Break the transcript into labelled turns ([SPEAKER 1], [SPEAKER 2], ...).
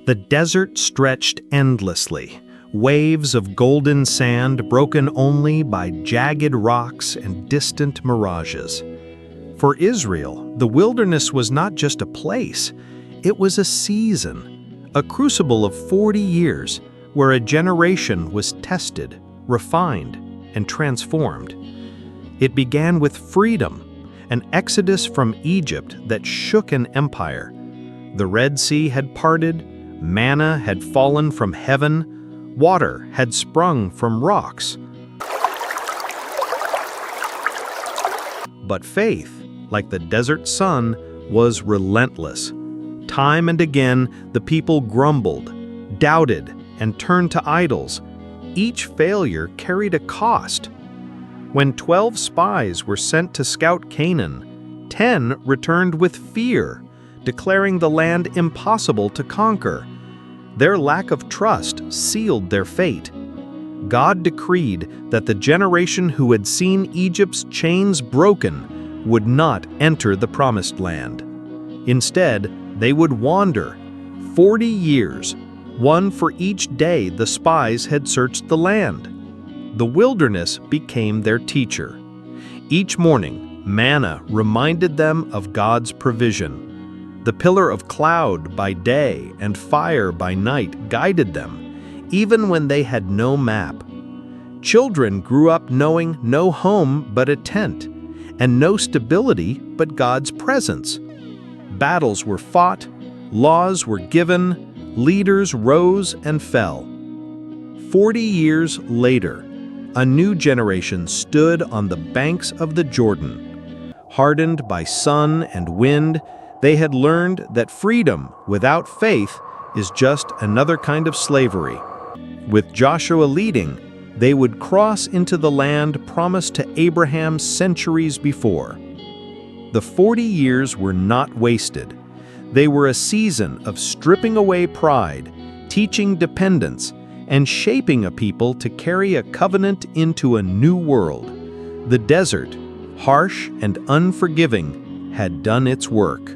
[SPEAKER 1] The desert stretched endlessly, waves of golden sand broken only by jagged rocks and distant mirages. For Israel, the wilderness was not just a place, it was a season, a crucible of 40 years where a generation was tested, refined, and transformed. It began with freedom, an exodus from Egypt that shook an empire. The Red Sea had parted, manna had fallen from heaven, water had sprung from rocks. But faith, like the desert sun, was relentless. Time and again, the people grumbled, doubted, and turned to idols. Each failure carried a cost. When 12 spies were sent to scout Canaan, 10 returned with fear, declaring the land impossible to conquer. Their lack of trust sealed their fate. God decreed that the generation who had seen Egypt's chains broken would not enter the promised land. Instead, they would wander 40 years, one for each day the spies had searched the land. The wilderness became their teacher. Each morning, manna reminded them of God's provision. The pillar of cloud by day and fire by night guided them, even when they had no map. Children grew up knowing no home but a tent, and no stability but God's presence. Battles were fought, laws were given, leaders rose and fell. 40 years later, a new generation stood on the banks of the Jordan. Hardened by sun and wind, they had learned that freedom without faith is just another kind of slavery. With Joshua leading, they would cross into the land promised to Abraham centuries before. The 40 years were not wasted. They were a season of stripping away pride, teaching dependence, and shaping a people to carry a covenant into a new world. The desert, harsh and unforgiving, had done its work.